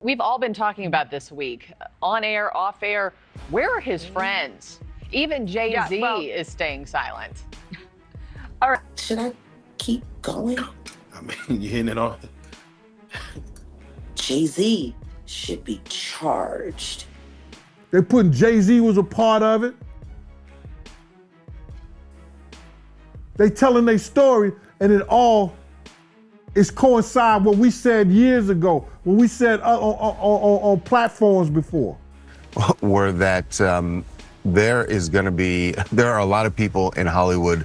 We've all been talking about this week, on air, off air. Where are his friends? Even Jay Z is staying silent. All right. Should I keep going? I mean, you're hitting it on. Jay Z should be charged. They putting Jay Z was a part of it. They telling their story, and it all is coincide what we said years ago, when we said on platforms before. Were that there are a lot of people in Hollywood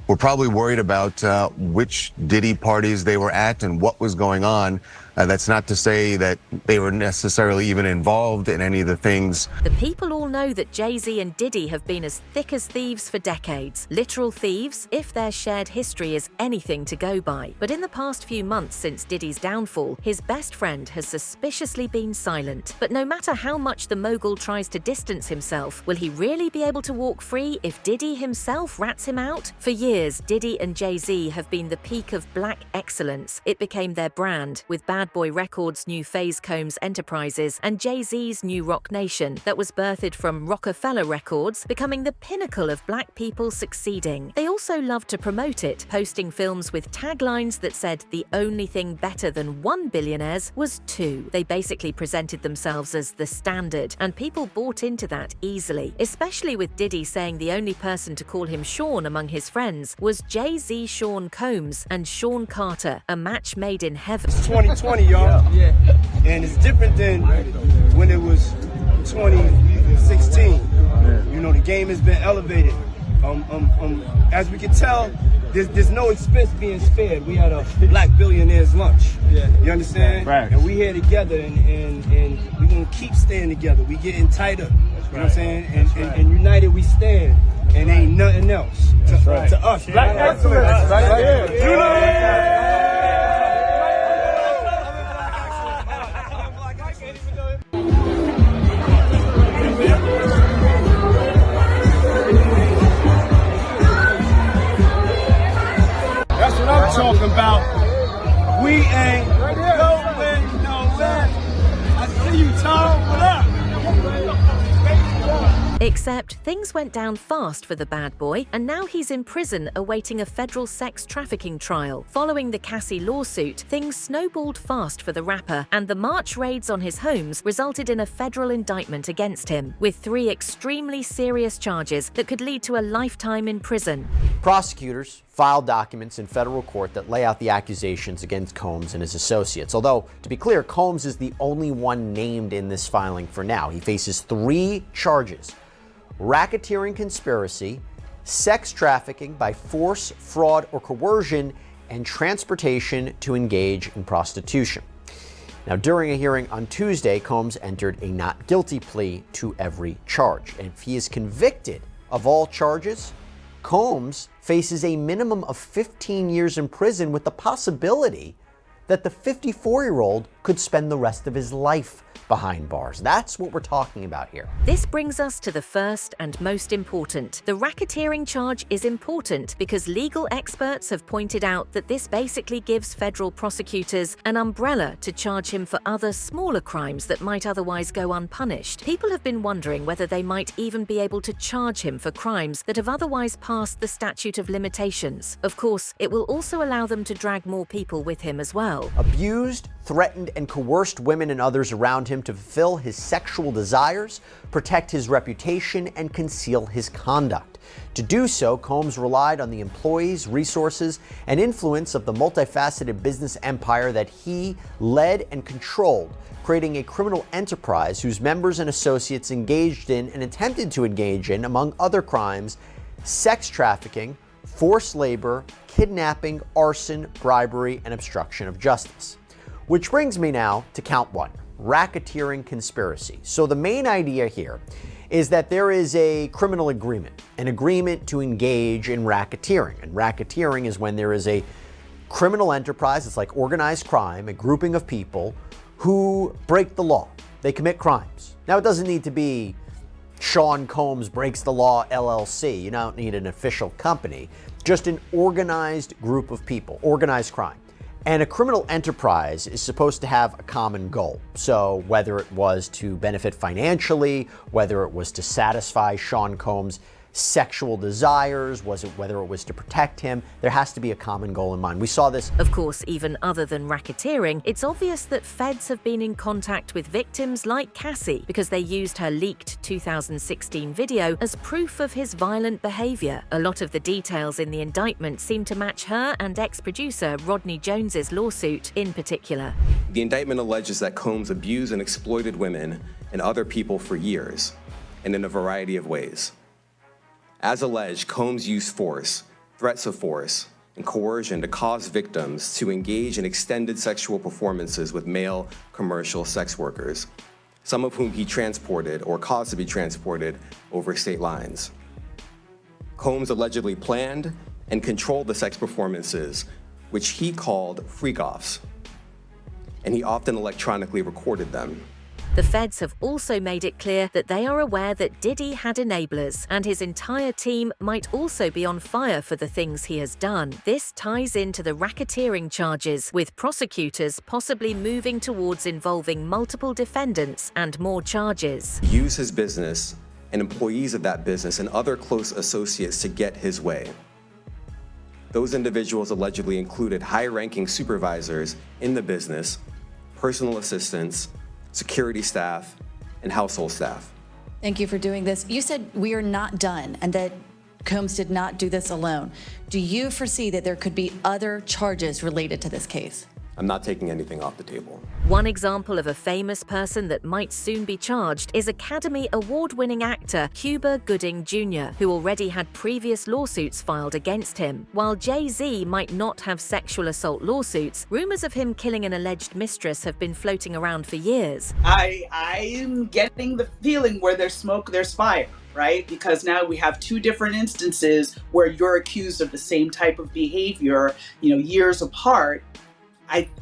who are probably worried about which Diddy parties they were at and what was going on. That's not to say that they were necessarily even involved in any of the things. The people all know that Jay Z and Diddy have been as thick as thieves for decades. Literal thieves, if their shared history is anything to go by. But in the past few months since Diddy's downfall, his best friend has suspiciously been silent. But no matter how much the mogul tries to distance himself, will he really be able to walk free if Diddy himself rats him out? For years, Diddy and Jay Z have been the peak of black excellence. It became their brand, with Bad Boy Records' new Phase Combs Enterprises and Jay Z's new Rock Nation that was birthed from Rockefeller Records, becoming the pinnacle of black people succeeding. They also loved to promote it, posting films with taglines that said the only thing better than one billionaires was two. They basically presented themselves as the standard, and people bought into that easily, especially with Diddy saying the only person to call him Sean among his friends was Jay Z Sean Combs and Sean Carter, a match made in heaven. It's 2020, y'all. Yeah. And it's different than when it was 2016. You know, the game has been elevated. As we can tell, there's no expense being spared. We had a black billionaires lunch. Yeah. You understand? Right. And we here together, and we're going to keep staying together. We getting tighter. You know what I'm saying? And united we stand. And ain't nothing else to us. Black excellence. Right here. That's what I'm talking about. We ain't going nowhere. I see you, Tom. What up? Except things went down fast for the bad boy, and now he's in prison awaiting a federal sex trafficking trial. Following the Cassie lawsuit, things snowballed fast for the rapper, and the March raids on his homes resulted in a federal indictment against him, with 3 extremely serious charges that could lead to a lifetime in prison. Prosecutors filed documents in federal court that lay out the accusations against Combs and his associates. Although, to be clear, Combs is the only one named in this filing for now. He faces 3 charges: racketeering conspiracy, sex trafficking by force, fraud, or coercion, and transportation to engage in prostitution. Now, during a hearing on Tuesday, Combs entered a not guilty plea to every charge. And if he is convicted of all charges, Combs faces a minimum of 15 years in prison, with the possibility that the 54-year-old could spend the rest of his life behind bars. That's what we're talking about here. This brings us to the first and most important. The racketeering charge is important because legal experts have pointed out that this basically gives federal prosecutors an umbrella to charge him for other smaller crimes that might otherwise go unpunished. People have been wondering whether they might even be able to charge him for crimes that have otherwise passed the statute of limitations. Of course, it will also allow them to drag more people with him as well. Abused, threatened, and coerced women and others around him to fulfill his sexual desires, protect his reputation, and conceal his conduct. To do so, Combs relied on the employees, resources, and influence of the multifaceted business empire that he led and controlled, creating a criminal enterprise whose members and associates engaged in and attempted to engage in, among other crimes, sex trafficking, forced labor, kidnapping, arson, bribery, and obstruction of justice. Which brings me now to count 1, racketeering conspiracy. So the main idea here is that there is a criminal agreement, an agreement to engage in racketeering. And racketeering is when there is a criminal enterprise, it's like organized crime, a grouping of people who break the law. They commit crimes. Now, it doesn't need to be Sean Combs Breaks the Law LLC. You don't need an official company, just an organized group of people, organized crime. And a criminal enterprise is supposed to have a common goal. So whether it was to benefit financially, whether it was to satisfy Sean Combs' sexual desires, whether it was to protect him, there has to be a common goal in mind. We saw this. Of course, even other than racketeering, it's obvious that feds have been in contact with victims like Cassie because they used her leaked 2016 video as proof of his violent behavior. A lot of the details in the indictment seem to match her and ex-producer Rodney Jones's lawsuit in particular. The indictment alleges that Combs abused and exploited women and other people for years, and in a variety of ways. As alleged, Combs used force, threats of force, and coercion to cause victims to engage in extended sexual performances with male commercial sex workers, some of whom he transported or caused to be transported over state lines. Combs allegedly planned and controlled the sex performances, which he called freak-offs, and he often electronically recorded them. The feds have also made it clear that they are aware that Diddy had enablers, and his entire team might also be on fire for the things he has done. This ties into the racketeering charges, with prosecutors possibly moving towards involving multiple defendants and more charges. Use his business and employees of that business and other close associates to get his way. Those individuals allegedly included high-ranking supervisors in the business, personal assistants, security staff, and household staff. Thank you for doing this. You said we are not done and that Combs did not do this alone. Do you foresee that there could be other charges related to this case? I'm not taking anything off the table. One example of a famous person that might soon be charged is Academy Award-winning actor Cuba Gooding Jr., who already had previous lawsuits filed against him. While Jay Z might not have sexual assault lawsuits, rumors of him killing an alleged mistress have been floating around for years. I'm getting the feeling where there's smoke, there's fire, right? Because now we have two different instances where you're accused of the same type of behavior, years apart.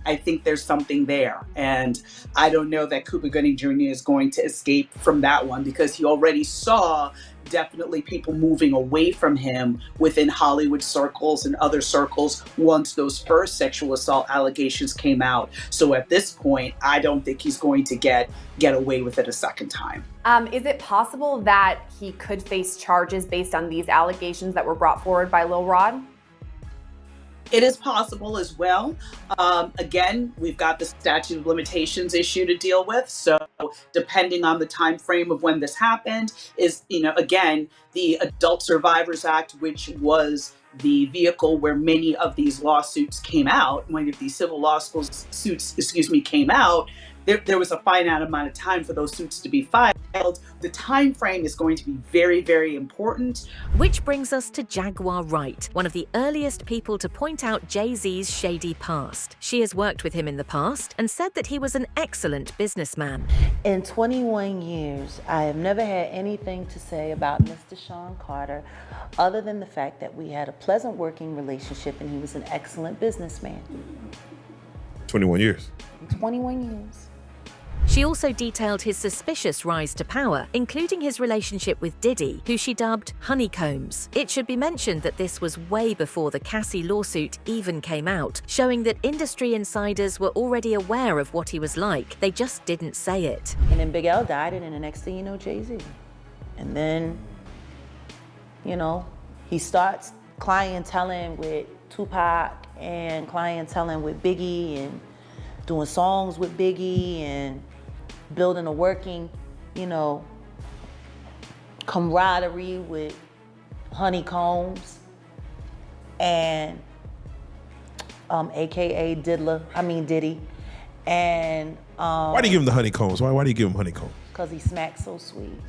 I think there's something there. And I don't know that Cuba Gooding Jr. is going to escape from that one, because he already saw definitely people moving away from him within Hollywood circles and other circles once those first sexual assault allegations came out. So at this point, I don't think he's going to get away with it a second time. Is it possible that he could face charges based on these allegations that were brought forward by Lil Rod? It is possible as well. Again, we've got the statute of limitations issue to deal with. So depending on the time frame of when this happened is, again, the Adult Survivors Act, which was the vehicle where many of these lawsuits came out, many of these civil lawsuits, came out, there was a finite amount of time for those suits to be filed. The time frame is going to be very, very important. Which brings us to Jaguar Wright, one of the earliest people to point out Jay Z's shady past. She has worked with him in the past and said that he was an excellent businessman. In 21 years, I have never had anything to say about Mr. Sean Carter other than the fact that we had a pleasant working relationship and he was an excellent businessman. 21 years. 21 years. She also detailed his suspicious rise to power, including his relationship with Diddy, who she dubbed Honeycombs. It should be mentioned that this was way before the Cassie lawsuit even came out, showing that industry insiders were already aware of what he was like. They just didn't say it. And then Big L died, and then the next thing you know, Jay Z. And then, he starts clienteling with Tupac and clienteling with Biggie and doing songs with Biggie and building a working, camaraderie with Honeycombs and AKA Diddy. And why do you give him the honeycombs? Why do you give him honeycombs? Because he smacks so sweet.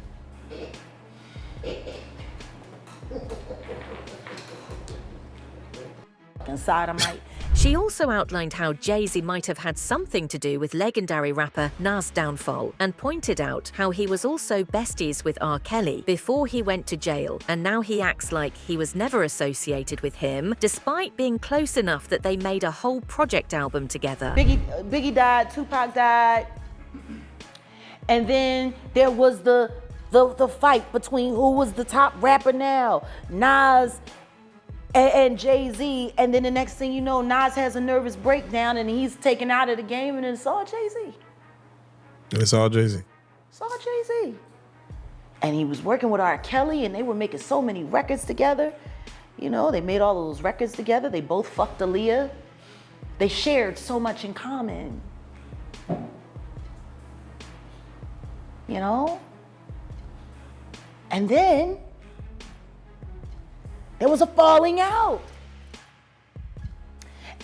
And sodomite. She also outlined how Jay Z might have had something to do with legendary rapper Nas' downfall, and pointed out how he was also besties with R. Kelly before he went to jail, and now he acts like he was never associated with him, despite being close enough that they made a whole project album together. Biggie died, Tupac died, and then there was the fight between who was the top rapper now, Nas and Jay Z, and then the next thing you know, Nas has a nervous breakdown and he's taken out of the game, and it's all Jay Z. It's all Jay Z. It's all Jay Z. And he was working with R. Kelly, and they were making so many records together. You know, they made all of those records together. They both fucked Aaliyah. They shared so much in common. You know? And then there was a falling out.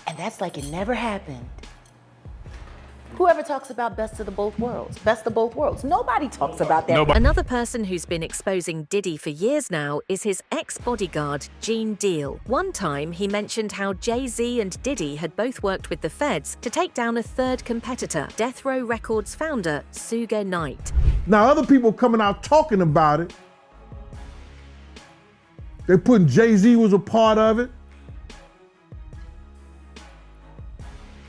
And that's like it never happened. Whoever talks about best of the both worlds, best of both worlds. Nobody talks about that. Another person who's been exposing Diddy for years now is his ex-bodyguard, Gene Deal. One time, he mentioned how Jay Z and Diddy had both worked with the feds to take down a third competitor, Death Row Records founder, Suge Knight. Now, other people coming out talking about it. They putting Jay Z was a part of it.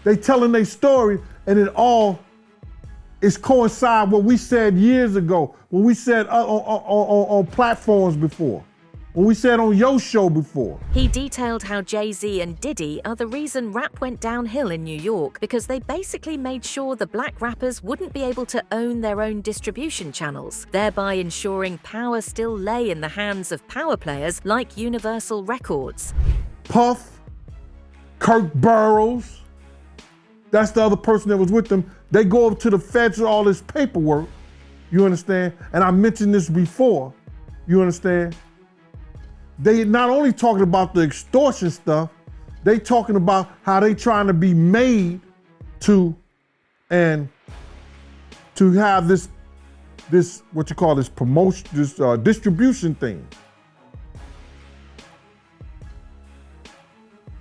They telling their story, and it all is coincide what we said years ago, when we said on platforms before, when we said on your show before. He detailed how Jay Z and Diddy are the reason rap went downhill in New York because they basically made sure the black rappers wouldn't be able to own their own distribution channels, thereby ensuring power still lay in the hands of power players like Universal Records. Puff, Kirk Burroughs, that's the other person that was with them. They go up to the feds with all this paperwork, you understand? And I mentioned this before, you understand? They not only talking about the extortion stuff, they talking about how they trying to be made to, and to have this what you call this promotion, this distribution thing.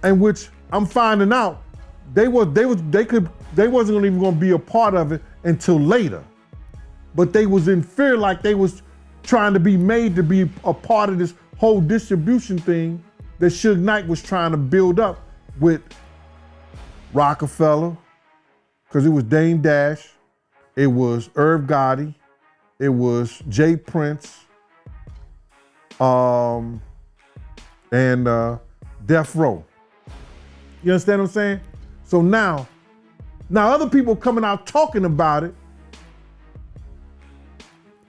And which I'm finding out, they wasn't even gonna be a part of it until later. But they was in fear, like they was trying to be made to be a part of this whole distribution thing that Suge Knight was trying to build up with Rockefeller, because it was Dame Dash, it was Irv Gotti, it was Jay Prince, and Death Row. You understand what I'm saying? So now other people coming out talking about it.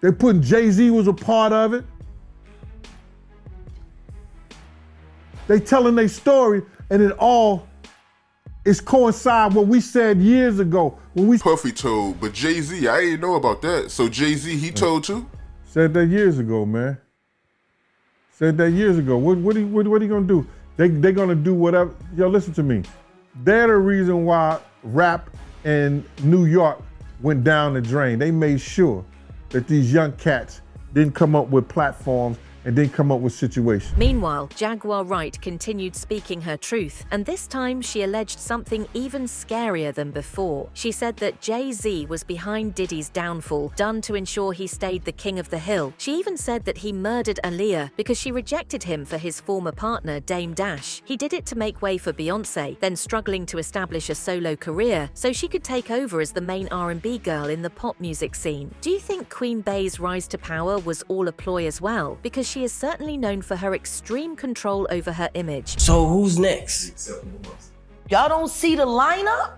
They putting Jay Z was a part of it. They telling their story, and it all is coincide what we said years ago when we. Puffy told, but Jay Z, I didn't know about that. So Jay Z, he told too. Said that years ago, man. Said that years ago. What are you gonna do? They gonna do whatever. Yo, listen to me. They're the reason why rap in New York went down the drain. They made sure that these young cats didn't come up with platforms and didn't come up with situations. Meanwhile, Jaguar Wright continued speaking her truth, and this time she alleged something even scarier than before. She said that Jay Z was behind Diddy's downfall, done to ensure he stayed the king of the hill. She even said that he murdered Aaliyah because she rejected him for his former partner, Dame Dash. He did it to make way for Beyoncé, then struggling to establish a solo career so she could take over as the main R&B girl in the pop music scene. Do you think Queen Bey's rise to power was all a ploy as well? Because she is certainly known for her extreme control over her image. So who's next? Y'all don't see the lineup?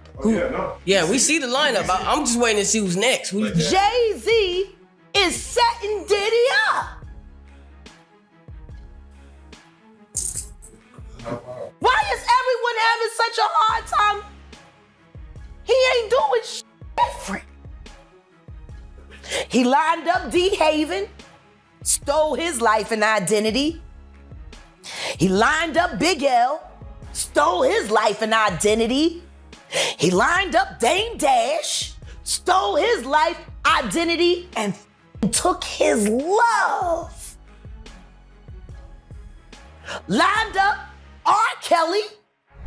Yeah, we see the lineup. I'm just waiting to see who's next. Jay Z is setting Diddy up. Why is everyone having such a hard time? He ain't doing shit different. He lined up D. Haven, stole his life and identity. He lined up Big L, stole his life and identity. He lined up Dame Dash, stole his life, identity, and took his love. Lined up R. Kelly.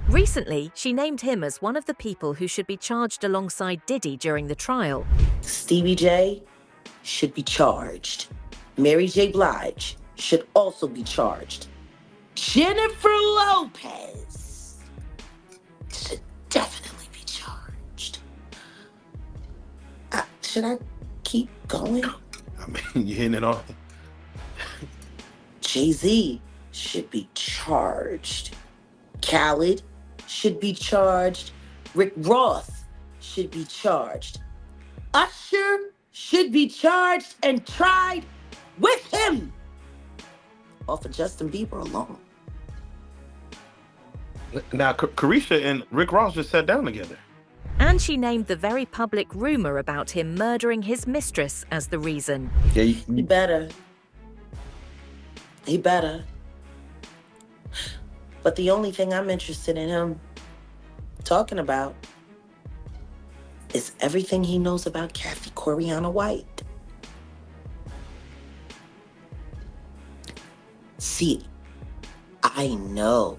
Recently, she named him as one of the people who should be charged alongside Diddy during the trial. Stevie J should be charged. Mary J. Blige should also be charged. Jennifer Lopez should definitely be charged. Should I keep going? I mean, you're hitting it off. Jay Z should be charged. Khaled should be charged. Rick Ross should be charged. Usher should be charged and tried with him off of Justin Bieber alone. Now, Carisha and Rick Ross just sat down together. And she named the very public rumor about him murdering his mistress as the reason. He better. He better. But the only thing I'm interested in him talking about is everything he knows about Kathy Coriana White. See, I know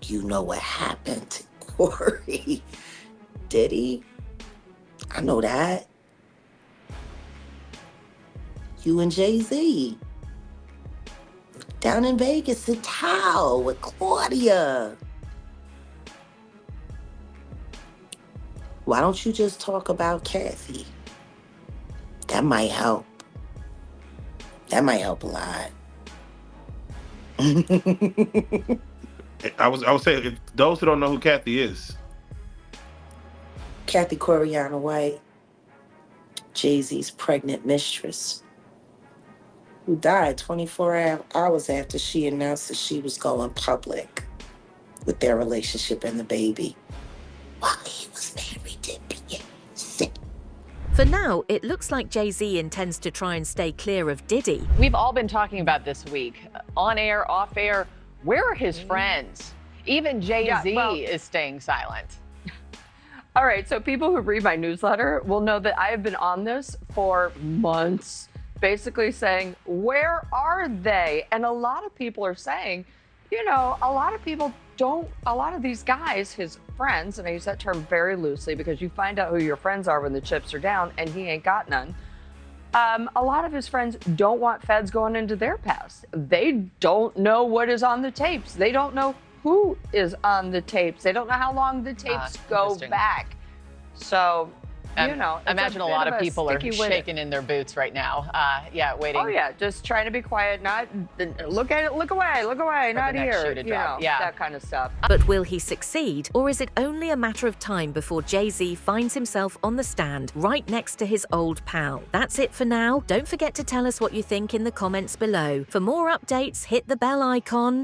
you know what happened to Corey. Diddy, I know that. You and Jay Z down in Vegas at Tao with Claudia. Why don't you just talk about Kathy? That might help. That might help a lot. I was saying, those who don't know who Kathy is. Kathy Coriana White, Jay-Z's pregnant mistress, who died 24 hours after she announced that she was going public with their relationship and the baby while he was married to Beyonce. For now, it looks like Jay Z intends to try and stay clear of Diddy. We've all been talking about this week, on air, off air. Where are his friends? Even Jay Z is staying silent. All right, so people who read my newsletter will know that I have been on this for months, basically saying, where are they? And a lot of people are saying, you know, a lot of people don't, a lot of these guys, his friends, and I use that term very loosely because you find out who your friends are when the chips are down, and he ain't got none. A lot of his friends don't want feds going into their past. They don't know what is on the tapes. They don't know who is on the tapes. They don't know how long the tapes go back. So, you know, I imagine a lot of people are shaking in their boots right now. Yeah, waiting. Oh yeah, just trying to be quiet, not look at it, look away, not here. You know, that kind of stuff. But will he succeed, or is it only a matter of time before Jay Z finds himself on the stand right next to his old pal? That's it for now. Don't forget to tell us what you think in the comments below. For more updates, hit the bell icon.